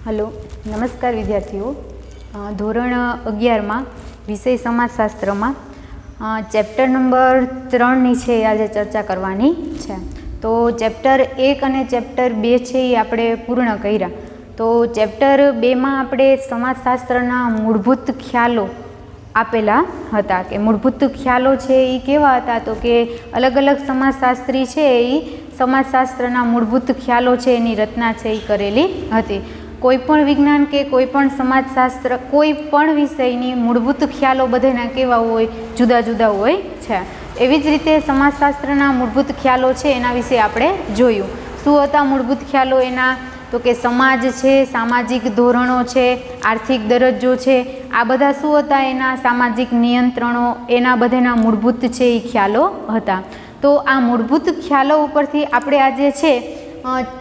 Hello, નમસ્કાર વિદ્યાર્થીઓ. ધોરણ 11માં વિષય સમાજશાસ્ત્રમાં ચેપ્ટર નંબર 3ની છે આજે ચર્ચા કરવાની છે. તો ચેપ્ટર 1 અને ચેપ્ટર 2 છે એ આપણે પૂર્ણ કર્યા. તો ચેપ્ટર 2માં આપણે સમાજશાસ્ત્રના મૂળભૂત ખ્યાલો આપેલા હતા કે મૂળભૂત ખ્યાલો છે એ કેવા હતા, તો કે અલગ અલગ સમાજશાસ્ત્રી છે એ સમાજશાસ્ત્રના મૂળભૂત ખ્યાલો છે એની રચના છે એ કરેલી હતી. કોઈ પણ વિજ્ઞાન કે કોઈ પણ સમાજશાસ્ત્ર કોઈ પણ વિષયની મૂળભૂત ખ્યાલો બધાના કેવા હોય, જુદા જુદા હોય છે. એવી જ રીતે સમાજશાસ્ત્રના મૂળભૂત ખ્યાલો છે એના વિશે આપણે જોયું. શું હતા મૂળભૂત ખ્યાલો એના? તો કે સમાજ છે, સામાજિક ધોરણો છે, આર્થિક દરજ્જો છે, આ બધા શું હતા એના સામાજિક નિયંત્રણો, એના બધાના મૂળભૂત છે એ ખ્યાલો હતા. તો આ મૂળભૂત ખ્યાલો ઉપરથી આપણે આજે છે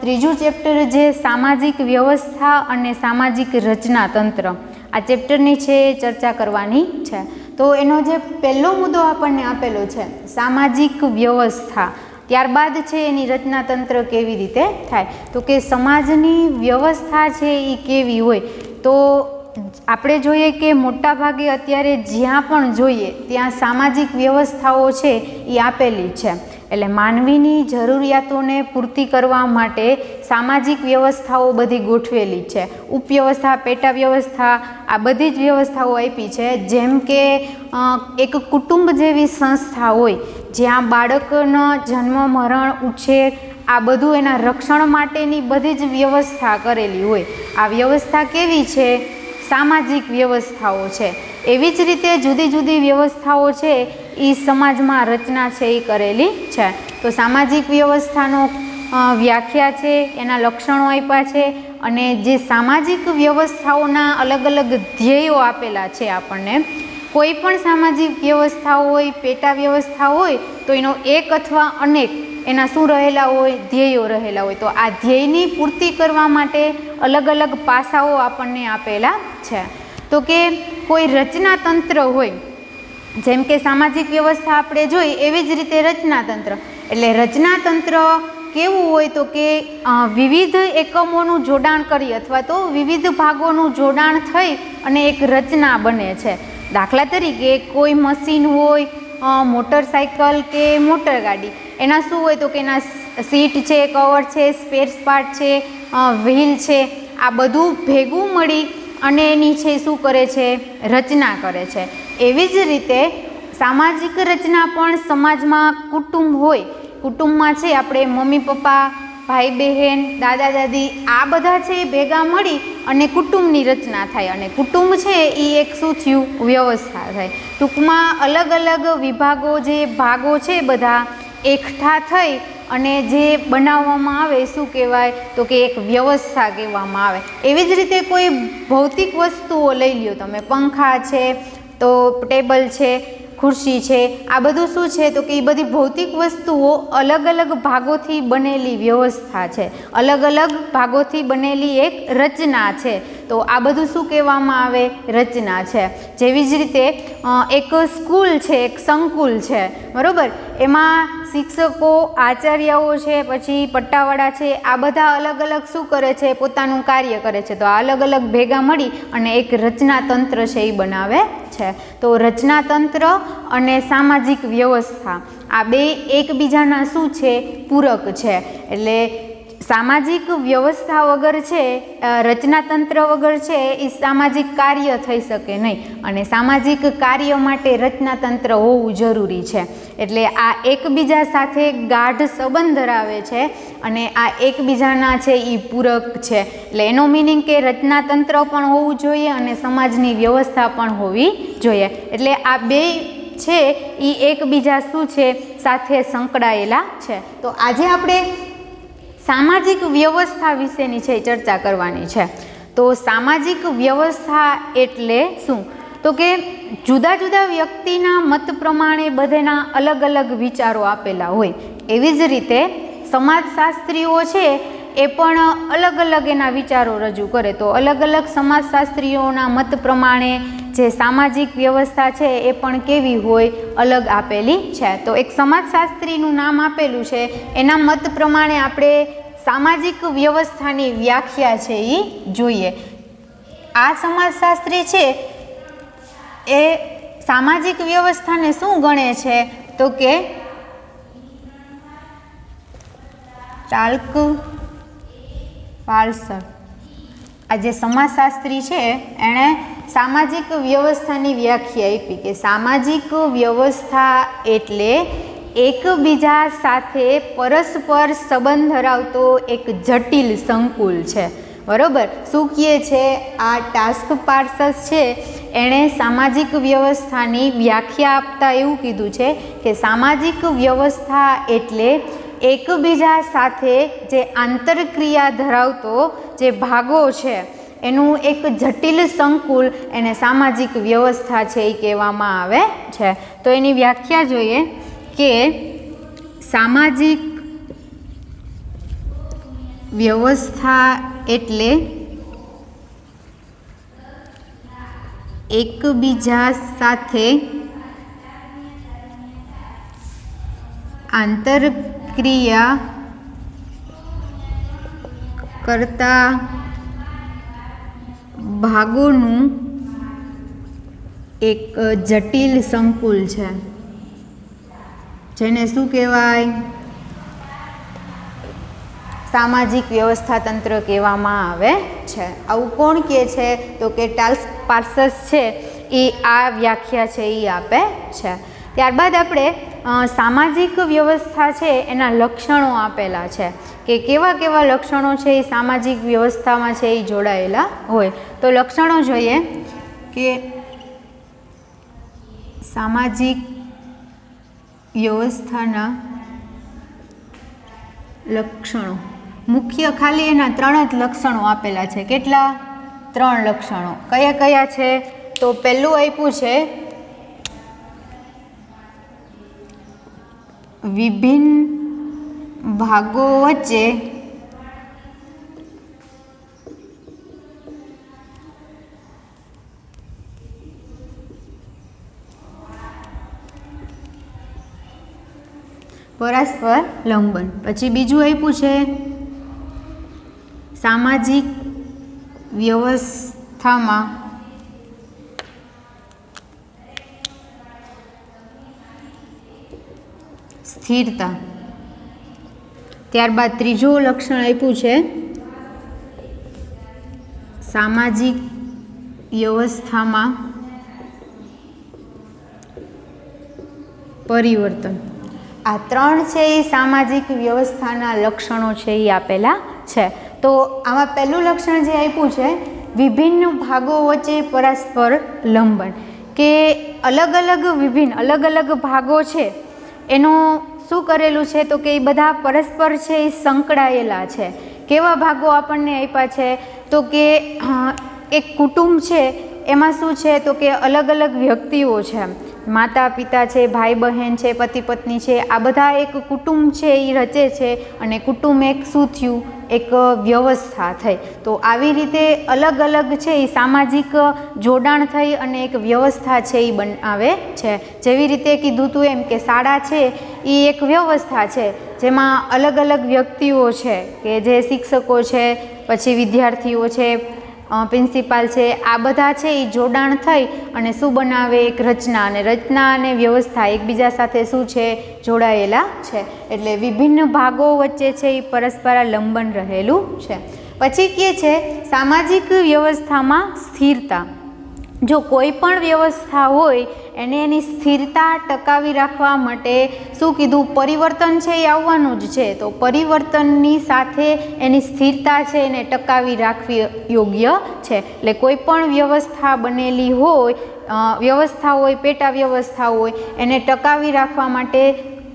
ત્રીજું ચેપ્ટર જે સામાજિક વ્યવસ્થા અને સામાજિક રચના તંત્ર, આ ચેપ્ટરની છે ચર્ચા કરવાની છે. તો એનો જે પહેલો મુદ્દો આપણને આપેલો છે સામાજિક વ્યવસ્થા, ત્યારબાદ છે એની રચના તંત્ર કેવી રીતે થાય. તો કે સમાજની વ્યવસ્થા છે એ કેવી હોય, તો આપણે જોઈએ કે મોટા ભાગે અત્યારે જ્યાં પણ જોઈએ ત્યાં સામાજિક વ્યવસ્થાઓ છે એ આપેલી છે. એટલે માનવીની જરૂરિયાતોને પૂર્તિ કરવા માટે સામાજિક વ્યવસ્થાઓ બધી ગોઠવેલી છે. ઉપવ્યવસ્થા, પેટા વ્યવસ્થા, આ બધી જ વ્યવસ્થાઓ આપી છે. જેમ કે એક કુટુંબ જેવી સંસ્થા હોય જ્યાં બાળકનો જન્મ, મરણ, ઉછેર આ બધું એના રક્ષણ માટેની બધી જ વ્યવસ્થા કરેલી હોય. આ વ્યવસ્થા કેવી છે? સામાજિક વ્યવસ્થાઓ છે. એવી જ રીતે જુદી જુદી વ્યવસ્થાઓ છે એ સમાજમાં રચના છે એ કરેલી છે. તો સામાજિક વ્યવસ્થાનો વ્યાખ્યા છે, એના લક્ષણો આપ્યા છે, અને જે સામાજિક વ્યવસ્થાઓના અલગ અલગ ધ્યેયો આપેલા છે આપણને. કોઈ પણ સામાજિક વ્યવસ્થા હોય, પેટા વ્યવસ્થા હોય તો એનો એક અથવા અનેક એના શું રહેલા હોય? ધ્યેયો રહેલા હોય. તો આ ધ્યેયની પૂર્તિ કરવા માટે અલગ અલગ પાસાઓ આપણને આપેલા છે. તો કે કોઈ રચના તંત્ર હોય, જેમ કે સામાજિક વ્યવસ્થા આપણે જોઈ એવી જ રીતે રચના તંત્ર. એટલે રચના તંત્ર કેવું હોય? તો કે વિવિધ એકમોનું જોડાણ કરી અથવા તો વિવિધ ભાગોનું જોડાણ થઈ અને એક રચના બને છે. દાખલા તરીકે કોઈ મશીન હોય, મોટરસાઇકલ કે મોટર ગાડી, એના શું હોય? તો કે એના સીટ છે, કવર છે, સ્પેર્સ પાર્ટ છે, વ્હીલ છે, આ બધું ભેગું મળી અને એની છે શું કરે છે? રચના કરે છે. એવી જ રીતે સામાજિક રચના પણ સમાજમાં કુટુંબ હોય, કુટુંબમાં છે આપણે મમ્મી પપ્પા, ભાઈ બહેન, દાદા દાદી આ બધા છે ભેગા મળી અને કુટુંબની રચના થાય. અને કુટુંબ છે એ એક શું થયું? વ્યવસ્થા થાય. ટૂંકમાં અલગ અલગ વિભાગો, જે ભાગો છે બધા એકઠા થઈ અને જે બનાવવામાં આવે શું કહેવાય? તો કે એક વ્યવસ્થા કહેવામાં આવે. એવી જ રીતે કોઈ ભૌતિક વસ્તુઓ લઈ લ્યો તમે, પંખા છે, તો ટેબલ છે, ખુરશી છે, આ બધું શું છે? તો કે એ બધી ભૌતિક વસ્તુઓ અલગ અલગ ભાગોથી બનેલી વ્યવસ્થા છે, અલગ અલગ ભાગોથી બનેલી એક રચના છે. તો આ બધું શું કહેવામાં આવે? રચના છે. જેવી જ રીતે એક સ્કૂલ છે, એક સંકુલ છે, બરાબર? એમાં શિક્ષકો, આચાર્યાઓ છે, પછી પટ્ટાવાળા છે, આ બધા અલગ અલગ શું કરે છે? પોતાનું કાર્ય કરે છે. તો આ અલગ અલગ ભેગા મળી અને એક રચના તંત્ર છે એ બનાવે છે. તો રચના તંત્ર અને સામાજિક વ્યવસ્થા આ બે એકબીજાના શું છે? પૂરક છે. એટલે સામાજિક વ્યવસ્થા વગર છે, રચના તંત્ર વગર છે એ સામાજિક કાર્ય થઈ શકે નહીં, અને સામાજિક કાર્ય માટે રચના તંત્ર હોવું જરૂરી છે. એટલે આ એકબીજા સાથે ગાઢ સંબંધ ધરાવે છે અને આ એકબીજાના છે એ પૂરક છે. એટલે એનો મિનિંગ કે રચના તંત્ર પણ હોવું જોઈએ અને સમાજની વ્યવસ્થા પણ હોવી જોઈએ. એટલે આ બે છે એ એકબીજા શું છે? સાથે સંકળાયેલા છે. તો આજે આપણે સામાજિક વ્યવસ્થા વિશેની છે ચર્ચા કરવાની છે. તો સામાજિક વ્યવસ્થા એટલે શું? તો કે જુદા જુદા વ્યક્તિના મત પ્રમાણે બધાના અલગ અલગ વિચારો આપેલા હોય. એવી જ રીતે સમાજશાસ્ત્રીઓ છે એ પણ અલગ અલગ એના વિચારો રજૂ કરે. તો અલગ અલગ સમાજશાસ્ત્રીઓના મત પ્રમાણે જે સામાજિક વ્યવસ્થા છે એ પણ કેવી હોય? અલગ આપેલી છે. તો એક સમાજશાસ્ત્રીનું નામ આપેલું છે, એના મત પ્રમાણે આપણે સામાજિક વ્યવસ્થાની વ્યાખ્યા છે એ જોઈએ. આ સમાજશાસ્ત્રી છે એ સામાજિક વ્યવસ્થાને શું ગણે છે તો કે ટાલ્ક પાર્સર. આ જે સમાજશાસ્ત્રી છે એણે સામાજિક વ્યવસ્થાની વ્યાખ્યા આપી કે સામાજિક વ્યવસ્થા એટલે એકબીજા સાથે પરસ્પર સંબંધ ધરાવતો એક જટિલ સંકુલ છે. બરોબર. શું કહે છે આ ટાસ્ક પાર્સસ છે એણે સામાજિક વ્યવસ્થાની વ્યાખ્યા આપતા એવું કીધું છે કે સામાજિક વ્યવસ્થા એટલે એકબીજા સાથે જે આંતરક્રિયા ધરાવતો જે ભાગો છે એનું એક જટિલ સંકુલ એને સામાજિક વ્યવસ્થા છે એ કહેવામાં આવે છે. તો એની વ્યાખ્યા જોઈએ કે સામાજિક વ્યવસ્થા એટલે એકબીજા સાથે આંતરક્રિયા કરતા ભાગોનું એક જટિલ સંકુલ છે, જેને શું કહેવાય? સામાજિક વ્યવસ્થા તંત્ર કહેવામાં આવે છે. આવું કોણ કહે છે તો કે ટાસ્ક પાર્સસ છે એ આ વ્યાખ્યા છે એ આપે છે. ત્યારબાદ આપણે સામાજિક વ્યવસ્થા છે એના લક્ષણો આપેલા છે કે કેવા કેવા લક્ષણો છે એ સામાજિક વ્યવસ્થામાં છે એ જોડાયેલા હોય. તો લક્ષણો જોઈએ કે સામાજિક વ્યવસ્થાના લક્ષણો મુખ્ય ખાલી એના 3 જ લક્ષણો આપેલા છે. કેટલા? 3 લક્ષણો. કયા કયા છે? તો પહેલું આપ્યું છે વિભિન્ન ભાગો વચ્ચે પરસ્પર લંબન. પછી બીજું આપ્યું છે સામાજિક વ્યવસ્થામાં સ્થિરતા. ત્યારબાદ ત્રીજું લક્ષણ આપ્યું છે સામાજિક વ્યવસ્થામાં પરિવર્તન. આ 3 છે એ સામાજિક વ્યવસ્થાના લક્ષણો છે એ આપેલા છે. તો આમાં પહેલું લક્ષણ જે આપ્યું છે વિભિન્ન ભાગો વચ્ચે પરસ્પર લંબન, કે અલગ અલગ ભાગો છે એનું શું કરેલું છે તો કે એ બધા પરસ્પર છે એ સંકળાયેલા છે. કેવા ભાગો આપણને આપ્યા છે તો કે એક કુટુંબ છે એમાં શું છે તો કે અલગ અલગ વ્યક્તિઓ છે, માતા પિતા છે, ભાઈ બહેન છે, પતિ પત્ની છે, આ બધા એક કુટુંબ છે એ રચે છે અને કુટુંબ એક શું થયું? એક વ્યવસ્થા થઈ. તો આવી રીતે અલગ અલગ છે એ સામાજિક જોડાણ થઈ અને એક વ્યવસ્થા છે એ બનાવે છે. જેવી રીતે કીધું હતું એમ કે શાળા છે એ એક વ્યવસ્થા છે જેમાં અલગ અલગ વ્યક્તિઓ છે કે જે શિક્ષકો છે, પછી વિદ્યાર્થીઓ છે, પ્રિન્સિપાલ છે, આ બધા છે એ જોડાણ થઈ અને શું બનાવે? એક રચના. અને રચના અને વ્યવસ્થા એકબીજા સાથે શું છે? જોડાયેલા છે. એટલે વિભિન્ન ભાગો વચ્ચે છે એ પરસ્પર લંબન રહેલું છે. પછી કહે છે સામાજિક વ્યવસ્થામાં સ્થિરતા. જો કોઈ પણ વ્યવસ્થા હોય એને એની સ્થિરતા ટકાવી રાખવા માટે શું કીધું? પરિવર્તન છે એ આવવાનું જ છે. તો પરિવર્તનની સાથે એની સ્થિરતા છે એને ટકાવી રાખવી યોગ્ય છે. એટલે કોઈ પણ વ્યવસ્થા બનેલી હોય, વ્યવસ્થા હોય, પેટા વ્યવસ્થા હોય, એને ટકાવી રાખવા માટે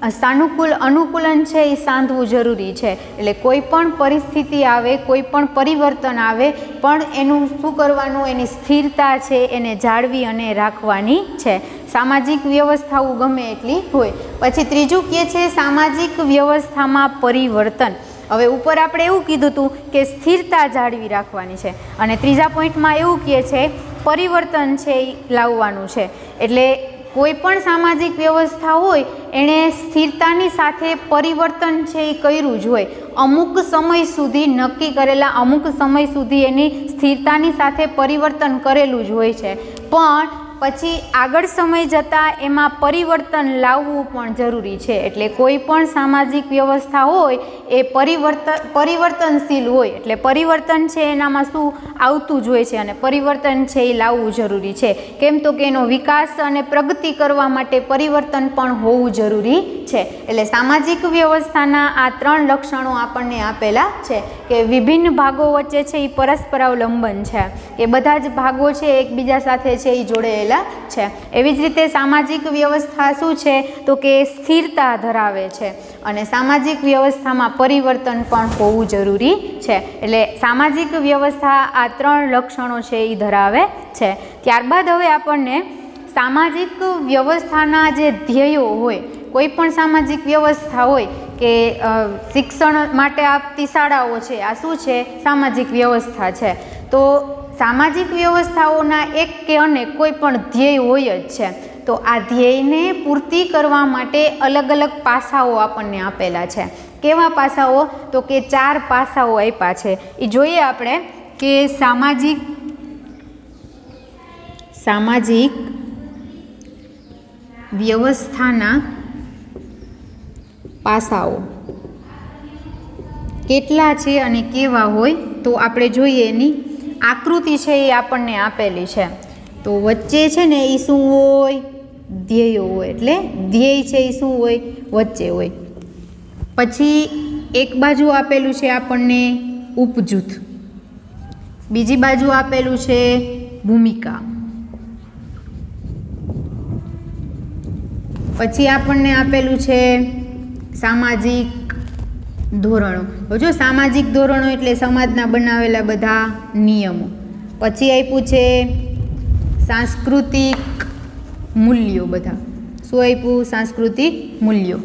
અનુકૂલન છે એ સાંધવું જરૂરી છે. એટલે કોઈ પણ પરિસ્થિતિ આવે, કોઈ પણ પરિવર્તન આવે, પણ એનું શું કરવાનું? એની સ્થિરતા છે એને જાળવી અને રાખવાની છે. સામાજિક વ્યવસ્થાઓ ગમે એટલી હોય. પછી ત્રીજું કહે છે સામાજિક વ્યવસ્થામાં પરિવર્તન. હવે ઉપર આપણે એવું કીધું હતું કે સ્થિરતા જાળવી રાખવાની છે અને ત્રીજા પોઈન્ટમાં એવું કહે છે પરિવર્તન છે એ લાવવાનું છે. એટલે કોઈ પણ સામાજિક વ્યવસ્થા હોય એણે સ્થિરતાની સાથે પરિવર્તન છે એ કર્યું જ હોય. અમુક સમય સુધી નક્કી કરેલા અમુક સમય સુધી એની સ્થિરતાની સાથે પરિવર્તન કરેલું જ હોય છે, પણ પછી આગળ સમય જતાં એમાં પરિવર્તન લાવવું પણ જરૂરી છે. એટલે કોઈ પણ સામાજિક વ્યવસ્થા હોય એ પરિવર્તનશીલ હોય, એટલે પરિવર્તન છે એનામાં શું આવતું જ હોય છે અને પરિવર્તન છે એ લાવવું જરૂરી છે. કેમ તો કે એનો વિકાસ અને પ્રગતિ કરવા માટે પરિવર્તન પણ હોવું જરૂરી છે. એટલે સામાજિક વ્યવસ્થાના આ 3 લક્ષણો આપણને આપેલા છે કે વિભિન્ન ભાગો વચ્ચે છે એ પરસ્પરાવલંબન છે, કે બધા જ ભાગો છે એકબીજા સાથે છે એ જોડેલા છે. એવી જ રીતે સામાજિક વ્યવસ્થા શું છે તો કે સ્થિરતા ધરાવે છે અને સામાજિક વ્યવસ્થામાં પરિવર્તન પણ હોવું જરૂરી છે. એટલે સામાજિક વ્યવસ્થા આ 3 લક્ષણો છે એ ધરાવે છે. ત્યારબાદ હવે આપણને સામાજિક વ્યવસ્થાના જે ધ્યેયો હોય, કોઈ પણ સામાજિક વ્યવસ્થા હોય કે શિક્ષણ માટે આપતી શાળાઓ છે, આ શું છે સામાજિક વ્યવસ્થા છે. તો સામાજિક વ્યવસ્થાઓના એક કે અનેક કોઈ પણ ધ્યેય હોય જ છે. તો આ ધ્યેયને પૂર્તિ કરવા માટે અલગ અલગ પાસાઓ આપણને આપેલા છે. કેવા પાસાઓ? તો કે 4 પાસાઓ આપ્યા છે. એ જોઈએ આપણે કે સામાજિક વ્યવસ્થાના પાસાઓ કેટલા છે અને કેવા હોય તો આપણે જોઈએ એની આકૃતિ છે એ આપણને આપેલી છે. તો વચ્ચે છે ને એ શું હોય? ધ્યેયો હોય. એટલે ધ્યેય છે એ શું હોય? વચ્ચે હોય. પછી એક બાજુ આપેલું છે આપણને ઉપજૂથ, બીજી બાજુ આપેલું છે ભૂમિકા, પછી આપણને આપેલું છે સામાજિક ધોરણો. જો સામાજિક ધોરણો એટલે સમાજના બનાવેલા બધા નિયમો. પછી આપ્યું છે સાંસ્કૃતિક મૂલ્યો. બધા શું આપ્યું? સાંસ્કૃતિક મૂલ્યો.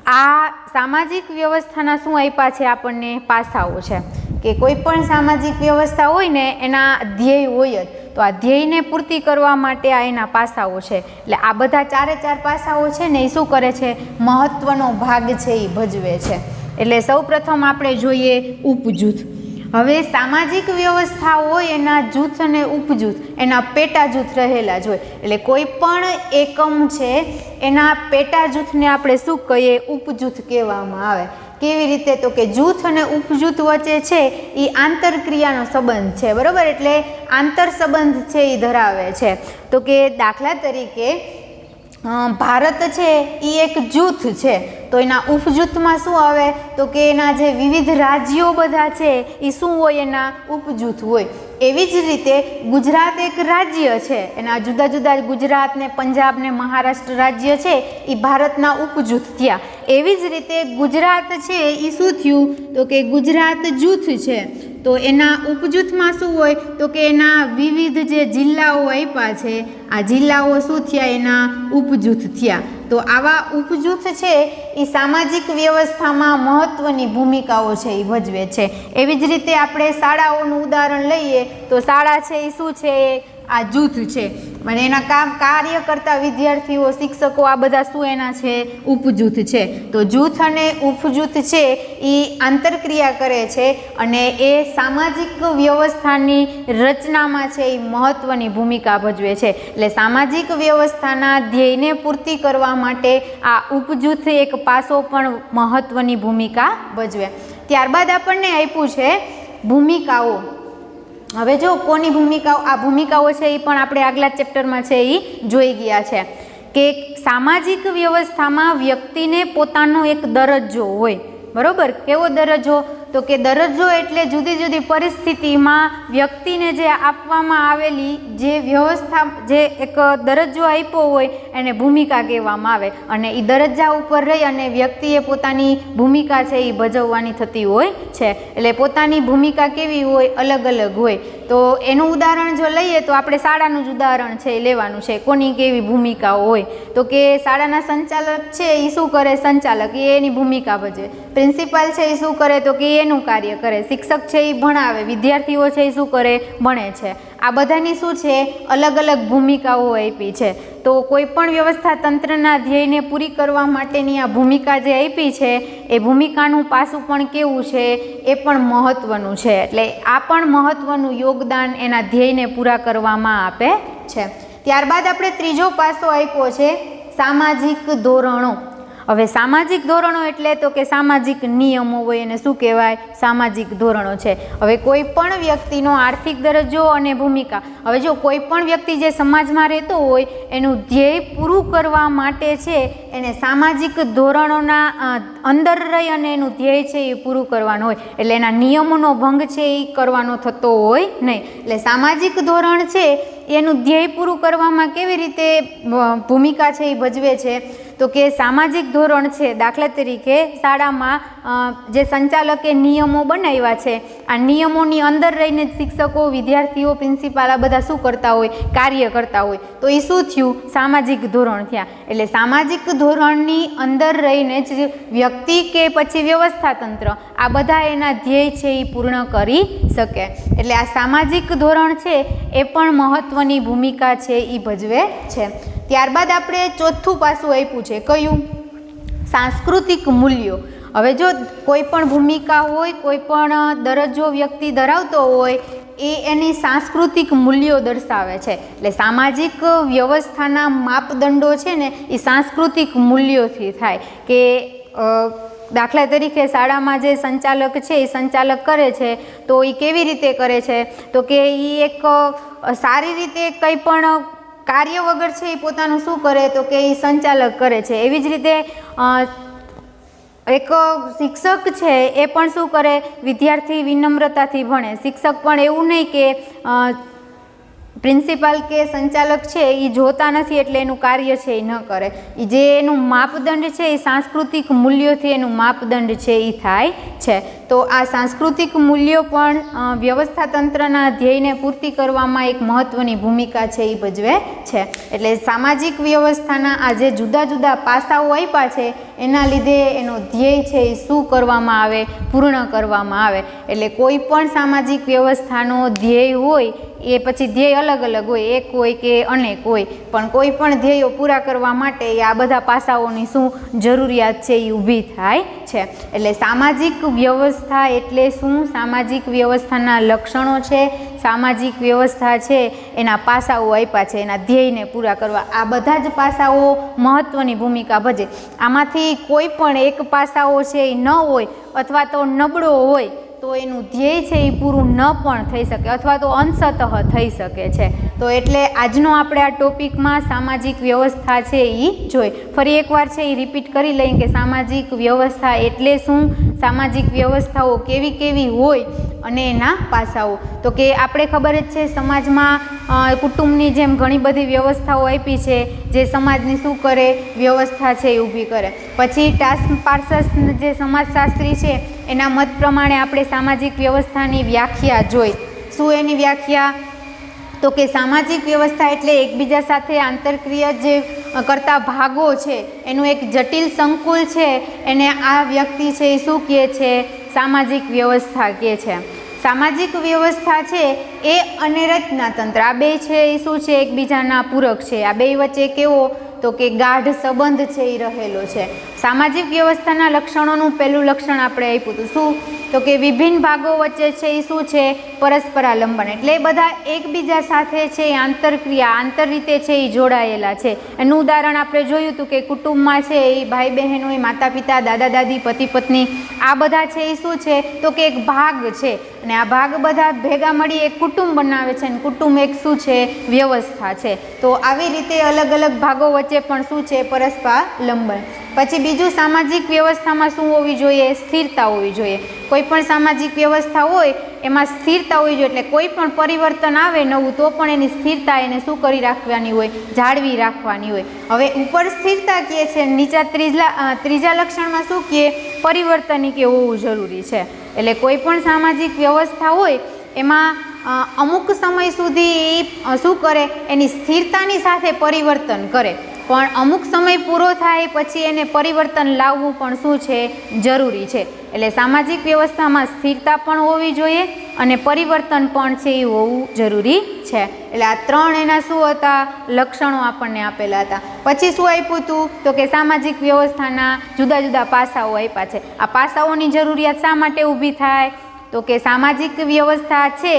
આ સામાજિક વ્યવસ્થાના શું આપ્યા છે આપણને? પાસાઓ છે કે કોઈ પણ સામાજિક વ્યવસ્થા હોય ને એના ધ્યેય હોય જ, તો આ ધ્યેયને પૂર્તિ કરવા માટે આ એના પાસાઓ છે. એટલે આ બધા 4 પાસાઓ છે ને એ શું કરે છે? મહત્વનો ભાગ છે એ ભજવે છે. એટલે સૌ પ્રથમ આપણે જોઈએ ઉપજૂથ. હવે સામાજિક વ્યવસ્થા હોય એના જૂથ અને ઉપજૂથ, એના પેટા જૂથ રહેલા જ હોય. એટલે કોઈ પણ એકમ છે એના પેટા જૂથને આપણે શું કહીએ? ઉપજૂથ કહેવામાં આવે. કેવી રીતે? તો કે જૂથ અને ઉપજૂથ વચ્ચે છે એ આંતરક્રિયાનો સંબંધ છે, બરાબર? એટલે આંતર સંબંધ છે એ ધરાવે છે. તો કે દાખલા તરીકે ભારત છે એ એક જૂથ છે, તો એના ઉપજૂથમાં શું આવે? તો કે એના જે વિવિધ રાજ્યો બધા છે એ શું હોય? એના ઉપજૂથ હોય. એવી જ રીતે ગુજરાત એક રાજ્ય છે, એના જુદા જુદા ગુજરાત ને પંજાબ ને મહારાષ્ટ્ર રાજ્ય છે એ ભારતના ઉપજૂથ થયા. એવી જ રીતે ગુજરાત છે એ શું થયું? તો કે ગુજરાત જૂથ છે, તો એના ઉપજૂથમાં શું હોય? તો કે એના વિવિધ જે જિલ્લાઓ આપ્યા છે, આ જિલ્લાઓ શું થયા? એના ઉપજૂથ થયા. તો આવા ઉપજૂથ છે એ સામાજિક વ્યવસ્થામાં મહત્વની ભૂમિકાઓ છે એ ભજવે છે. એવી જ રીતે આપણે શાળાઓનું ઉદાહરણ લઈએ તો શાળા છે એ શું છે? આ જૂથ છે. અને એના કાર્ય કરતા વિદ્યાર્થીઓ, શિક્ષકો, આ બધા શું એના છે? ઉપજૂથ છે. તો જૂથ અને ઉપજૂથ છે એ આંતરક્રિયા કરે છે અને એ સામાજિક વ્યવસ્થાની રચનામાં છે એ મહત્વની ભૂમિકા ભજવે છે. એટલે સામાજિક વ્યવસ્થાના ધ્યેયને પૂર્તિ કરવા માટે આ ઉપજૂથ એક પાસો પણ મહત્વની ભૂમિકા ભજવે. ત્યારબાદ આપણને આપ્યું છે ભૂમિકાઓ. હવે જો કોની ભૂમિકાઓ? આ ભૂમિકાઓ છે એ પણ આપણે આગલા ચેપ્ટરમાં છે એ જોઈ ગયા છે કે સામાજિક વ્યવસ્થામાં વ્યક્તિને પોતાનો એક દરજ્જો હોય, બરોબર? કેવો દરજ્જો? તો કે દરજ્જો એટલે જુદી જુદી પરિસ્થિતિમાં વ્યક્તિને જે આપવામાં આવેલી જે વ્યવસ્થા, જે એક દરજ્જો આપ્યો હોય એને ભૂમિકા કહેવામાં આવે. અને એ દરજ્જા ઉપર રહી અને વ્યક્તિએ પોતાની ભૂમિકા છે એ ભજવવાની થતી હોય છે. એટલે પોતાની ભૂમિકા કેવી હોય? અલગ અલગ હોય. તો એનું ઉદાહરણ જો લઈએ તો આપણે શાળાનું જ ઉદાહરણ છે એ લેવાનું છે. કોની કેવી ભૂમિકાઓ હોય? તો કે શાળાના સંચાલક છે એ શું કરે? સંચાલક એ એની ભૂમિકા ભજવે. પ્રિન્સિપાલ છે એ શું કરે તો કે એનું કાર્ય કરે, શિક્ષક છે એ ભણાવે, વિદ્યાર્થીઓ છે એ શું કરે ભણે છે. આ બધાની શું છે અલગ અલગ ભૂમિકાઓ આપી છે. તો કોઈ પણ વ્યવસ્થા તંત્રના ધ્યેયને પૂરી કરવા માટેની આ ભૂમિકા જે આપી છે એ ભૂમિકાનું પાસું પણ કેવું છે એ પણ મહત્ત્વનું છે. એટલે આ પણ મહત્ત્વનું યોગદાન એના ધ્યેયને પૂરા કરવામાં આપે છે. ત્યારબાદ આપણે ત્રીજો પાસો આપ્યો છે સામાજિક ધોરણો. હવે સામાજિક ધોરણો એટલે તો કે સામાજિક નિયમો હોય એને શું કહેવાય સામાજિક ધોરણો છે. હવે કોઈ પણ વ્યક્તિનો આર્થિક દરજ્જો અને ભૂમિકા, હવે જો કોઈ પણ વ્યક્તિ જે સમાજમાં રહેતો હોય એનું ધ્યેય પૂરું કરવા માટે છે એને સામાજિક ધોરણોના અંદર રહી અને એનું ધ્યેય છે એ પૂરું કરવાનું હોય. એટલે એના નિયમોનો ભંગ છે એ કરવાનો થતો હોય નહીં. એટલે સામાજિક ધોરણ છે એનું ધ્યેય પૂરું કરવામાં કેવી રીતે ભૂમિકા છે એ ભજવે છે તો કે સામાજિક ધોરણ છે દાખલા તરીકે શાળામાં જે સંચાલકે નિયમો બનાવ્યા છે આ નિયમોની અંદર રહીને જ શિક્ષકો, વિદ્યાર્થીઓ, પ્રિન્સિપાલ આ બધા શું કરતા હોય કાર્ય કરતા હોય તો એ શું થયું સામાજિક ધોરણ થયા. એટલે સામાજિક ધોરણની અંદર રહીને જ વ્યક્તિ કે પછી વ્યવસ્થા તંત્ર આ બધા એના ધ્યેય છે એ પૂર્ણ કરી શકે. એટલે આ સામાજિક ધોરણ છે એ પણ મહત્ત્વની ભૂમિકા છે એ ભજવે છે. ત્યારબાદ આપણે ચોથું પાસું આપ્યું છે કયું સાંસ્કૃતિક મૂલ્યો. હવે જો કોઈ પણ ભૂમિકા હોય, કોઈ પણ દરજ્જો વ્યક્તિ ધરાવતો હોય એ એની સાંસ્કૃતિક મૂલ્યો દર્શાવે છે. એટલે સામાજિક વ્યવસ્થાના માપદંડો છે ને એ સાંસ્કૃતિક મૂલ્યોથી થાય કે દાખલા તરીકે શાળામાં જે સંચાલક છે એ સંચાલક કરે છે તો એ કેવી રીતે કરે છે તો કે એ એક સારી રીતે કંઈ પણ કાર્ય વગર છે એ પોતાનું શું કરે તો કે એ સંચાલક કરે છે. એવી જ રીતે એક શિક્ષક છે એ પણ શું કરે વિદ્યાર્થી વિનમ્રતાથી ભણે. શિક્ષક પણ એવું નહીં કે પ્રિન્સિપાલ કે સંચાલક છે એ જોતા નથી એટલે એનું કાર્ય છે એ ન કરે. એ જે એનું માપદંડ છે એ સાંસ્કૃતિક મૂલ્યોથી એનું માપદંડ છે એ થાય છે. તો આ સાંસ્કૃતિક મૂલ્યો પણ વ્યવસ્થા તંત્રના ધ્યેયને પૂર્તિ કરવામાં એક મહત્ત્વની ભૂમિકા છે એ ભજવે છે. એટલે સામાજિક વ્યવસ્થાના આ જે જુદા જુદા પાસાઓ આપ્યા છે એના લીધે એનો ધ્યેય છે એ શું કરવામાં આવે પૂર્ણ કરવામાં આવે. એટલે કોઈ પણ સામાજિક વ્યવસ્થાનો ધ્યેય હોય એ પછી ધ્યેય અલગ અલગ હોય, એક હોય કે અનેક હોય, પણ કોઈ પણ ધ્યેયો પૂરા કરવા માટે આ બધા પાસાઓની શું જરૂરિયાત છે એ ઊભી થાય છે. એટલે સામાજિક વ્યવસ્થા એટલે શું, સામાજિક વ્યવસ્થાના લક્ષણો છે, સામાજિક વ્યવસ્થા છે એના પાસાઓ આપ્યા છે એના ધ્યેયને પૂરા કરવા. આ બધા જ પાસાઓ મહત્ત્વની ભૂમિકા ભજે. આમાંથી કોઈ પણ એક પાસાઓ છે એ ન હોય અથવા તો નબળો હોય તો એનું ધ્યેય છે એ પૂરું ન પણ થઈ શકે અથવા તો અંશતઃ થઈ શકે છે. તો એટલે આજનો આપણે આ ટોપિકમાં સામાજિક વ્યવસ્થા છે એ જોઈ. ફરી એકવાર છે એ રિપીટ કરી લઈએ કે સામાજિક વ્યવસ્થા એટલે શું, સામાજિક વ્યવસ્થાઓ કેવી કેવી હોય અને એના પાસાઓ. તો કે આપણે ખબર જ છે સમાજમાં કુટુંબની જેમ ઘણી બધી વ્યવસ્થાઓ આપી છે જે સમાજની શું કરે વ્યવસ્થા છે એ ઊભી કરે. પછી ટાસ્ક પાર્સસ જે સમાજશાસ્ત્રી છે એના મત પ્રમાણે આપણે સામાજિક વ્યવસ્થાની વ્યાખ્યા જોઈ. શું એની વ્યાખ્યા તો કે સામાજિક વ્યવસ્થા એટલે એકબીજા સાથે આંતરક્રિયા જે કરતા ભાગો છે એનું એક જટિલ સંકુલ છે એને આ વ્યક્તિ છે એ શું કહે છે સામાજિક વ્યવસ્થા કહે છે. સામાજિક વ્યવસ્થા છે એ અને રચનાતંત્ર આ બે છે એ શું છે એકબીજાના પૂરક છે. આ બે વચ્ચે કેવો તો કે ગાઢ સંબંધ છે એ રહેલો છે. સામાજિક વ્યવસ્થાના લક્ષણોનું પહેલું લક્ષણ આપણે આપ્યું હતું શું તો કે વિભિન્ન ભાગો વચ્ચે છે એ શું છે પરસ્પરાલંબન. એટલે બધા એકબીજા સાથે છે એ આંતરક્રિયા આંતર રીતે છે એ જોડાયેલા છે. એનું ઉદાહરણ આપણે જોયું હતું કે કુટુંબમાં છે એ ભાઈ બહેન હોય, માતા પિતા, દાદા દાદી, પતિ પત્ની આ બધા છે એ શું છે તો કે એક ભાગ છે અને આ ભાગ બધા ભેગા મળી એક કુટુંબ બનાવે છે અને કુટુંબ એક શું છે વ્યવસ્થા છે. તો આવી રીતે અલગ અલગ ભાગો વચ્ચે પણ શું છે પરસ્પરાલંબન. પછી બીજું સામાજિક વ્યવસ્થામાં શું હોવી જોઈએ સ્થિરતા હોવી જોઈએ. કોઈ પણ સામાજિક વ્યવસ્થા હોય એમાં સ્થિરતા હોવી જોઈએ. એટલે કોઈ પણ પરિવર્તન આવે નવું તો પણ એની સ્થિરતા એને શું કરી રાખવાની હોય જાળવી રાખવાની હોય. હવે ઉપર સ્થિરતા કહે છે, નીચા ત્રીજા લક્ષણમાં શું કહે પરિવર્તન કે હોવું જરૂરી છે. એટલે કોઈ પણ સામાજિક વ્યવસ્થા હોય એમાં અમુક સમય સુધી શું કરે એની સ્થિરતાની સાથે પરિવર્તન કરે. પણ અમુક સમય પૂરો થાય પછી એને પરિવર્તન લાવવું પણ શું છે, જરૂરી છે. એટલે સામાજિક વ્યવસ્થામાં સ્થિરતા પણ હોવી જોઈએ અને પરિવર્તન પણ છે એ હોવું જરૂરી છે. એટલે આ 3 એના શું હતા, લક્ષણો આપણને આપેલા હતા. પછી શું આપ્યું હતું તો કે સામાજિક વ્યવસ્થાના જુદા જુદા પાસાઓ આપ્યા છે. આ પાસાઓની જરૂરિયાત શા માટે ઊભી થાય તો કે સામાજિક વ્યવસ્થા છે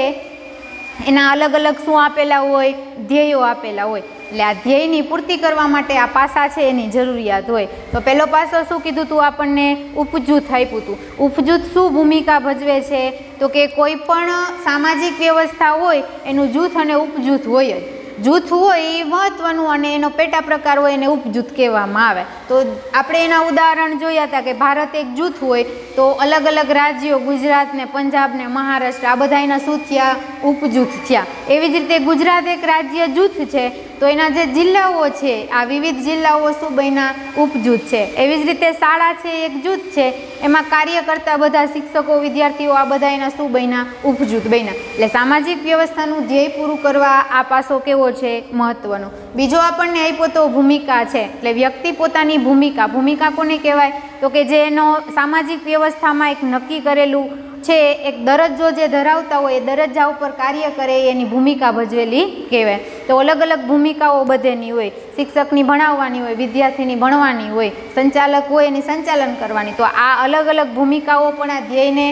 એના અલગ અલગ શું આપેલા હોય, ધ્યેયો આપેલા હોય. એટલે આ ધ્યેયની પૂર્તિ કરવા માટે આ પાસા છે એની જરૂરિયાત હોય. તો પહેલો પાસો શું કીધું હતું આપણને, ઉપજૂથ આપ્યું હતું. ઉપજૂથ શું ભૂમિકા ભજવે છે તો કે કોઈ પણ સામાજિક વ્યવસ્થા હોય એનું જૂથ અને ઉપજૂથ હોય જ. જૂથ હોય એ મહત્વનું અને એનો પેટા પ્રકાર હોય એને ઉપજૂથ કહેવામાં આવે. તો આપણે એના ઉદાહરણ જોયા હતા કે ભારત એક જૂથ હોય તો અલગ અલગ રાજ્યો, ગુજરાત ને પંજાબ ને મહારાષ્ટ્ર, આ બધા એના શું થયા, ઉપજૂથ થયા. એવી જ રીતે ગુજરાત એક રાજ્ય જૂથ છે તો એના જે જિલ્લાઓ છે આ વિવિધ જિલ્લાઓ શું બન્યા, ઉપજૂથ છે. એવી જ રીતે શાળા છે એક જૂથ છે, એમાં કાર્ય કરતા બધા શિક્ષકો, વિદ્યાર્થીઓ આ બધા એના શું બન્યા, ઉપજૂથ બન્યા. એટલે સામાજિક વ્યવસ્થાનું ધ્યેય પૂરું કરવા આ પાસો કેવો છે, મહત્વનો. બીજો આપણને આપ્યો તો ભૂમિકા છે. એટલે વ્યક્તિ પોતાની ભૂમિકા, ભૂમિકા કોને કહેવાય તો કે જે એનો સામાજિક વ્યવસ્થામાં એક નક્કી કરેલું છે, એક દરજ્જો જે ધરાવતા હોય એ દરજ્જા ઉપર કાર્ય કરે એની ભૂમિકા ભજવેલી કહેવાય. તો અલગ અલગ ભૂમિકાઓ બધેની હોય. શિક્ષકની ભણાવવાની હોય, વિદ્યાર્થીની ભણવાની હોય, સંચાલક હોય એની સંચાલન કરવાની. તો આ અલગ અલગ ભૂમિકાઓ પણ આ ધ્યેયને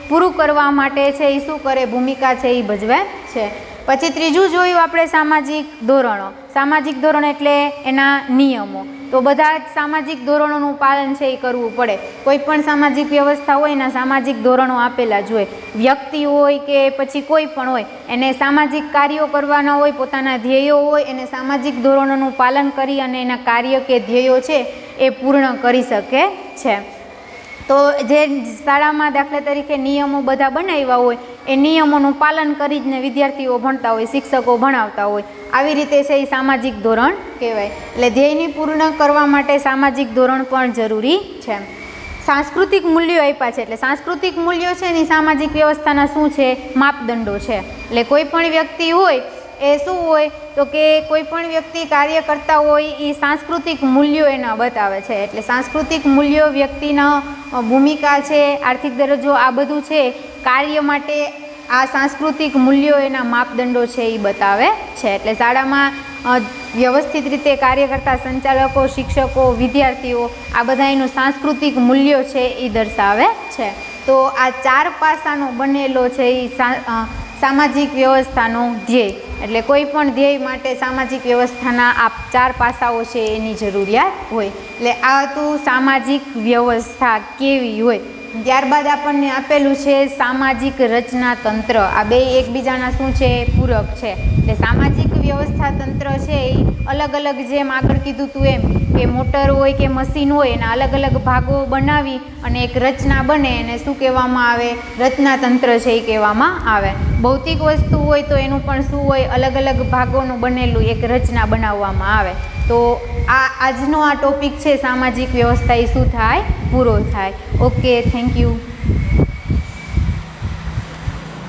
પૂરું કરવા માટે છે એ શું કરે, ભૂમિકા છે એ ભજવે છે. પછી ત્રીજું જોયું આપણે સામાજિક ધોરણો. સામાજિક ધોરણ એટલે એના નિયમો. તો બધા જ સામાજિક ધોરણોનું પાલન છે એ કરવું પડે. કોઈ પણ સામાજિક વ્યવસ્થા હોય એના સામાજિક ધોરણો આપેલા જ હોય. વ્યક્તિ હોય કે પછી કોઈ પણ હોય એને સામાજિક કાર્યો કરવાના હોય, પોતાના ધ્યેયો હોય, એને સામાજિક ધોરણોનું પાલન કરી અને એના કાર્ય કે ધ્યેયો છે એ પૂર્ણ કરી શકે છે. તો જે શાળામાં દાખલા તરીકે નિયમો બધા બનાવ્યા હોય એ નિયમોનું પાલન કરી જ ને વિદ્યાર્થીઓ ભણતા હોય, શિક્ષકો ભણાવતા હોય. આવી રીતે છે એ સામાજિક ધોરણ કહેવાય. એટલે ધ્યેયની પૂર્ણ કરવા માટે સામાજિક ધોરણ પણ જરૂરી છે. સાંસ્કૃતિક મૂલ્યો આપ્યા છે. એટલે સાંસ્કૃતિક મૂલ્યો છે ને સામાજિક વ્યવસ્થાના શું છે, માપદંડો છે. એટલે કોઈ પણ વ્યક્તિ હોય એ શું હોય તો કે કોઈ પણ વ્યક્તિ કાર્ય કરતા હોય એ સાંસ્કૃતિક મૂલ્યો એના બતાવે છે. એટલે સાંસ્કૃતિક મૂલ્યો વ્યક્તિના ભૂમિકા છે, આર્થિક દરજ્જો, આ બધું છે કાર્ય માટે આ સાંસ્કૃતિક મૂલ્યો એના માપદંડો છે એ બતાવે છે. એટલે શાળામાં વ્યવસ્થિત રીતે કાર્ય કરતા સંચાલકો, શિક્ષકો, વિદ્યાર્થીઓ આ બધા એનું સાંસ્કૃતિક મૂલ્યો છે એ દર્શાવે છે. તો આ 4 પાસાનો બનેલો છે એ સામાજિક વ્યવસ્થાનો ધ્યેય. એટલે કોઈ પણ ધ્યેય માટે સામાજિક વ્યવસ્થાના આ 4 પાસાઓ છે એની જરૂરિયાત હોય. એટલે આ હતું સામાજિક વ્યવસ્થા કેવી હોય. ત્યારબાદ આપણને આપેલું છે સામાજિક રચના તંત્ર. આ બે એકબીજાના શું છે, પૂરક છે. એટલે સામાજિક વ્યવસ્થા તંત્ર છે એ અલગ અલગ, જેમ આગળ કીધું હતું એમ કે મોટર હોય કે મશીન હોય એના અલગ અલગ ભાગો બનાવી અને એક રચના બને એને શું કહેવામાં આવે, રચના તંત્ર છે એ કહેવામાં આવે. ભૌતિક વસ્તુ હોય તો એનું પણ શું હોય, અલગ અલગ ભાગોનું બનેલું એક રચના બનાવવામાં આવે. તો આજનો આ ટોપિક છે સામાજિક વ્યવસ્થા એ શું થાય, પૂરો થાય. Okay, thank you.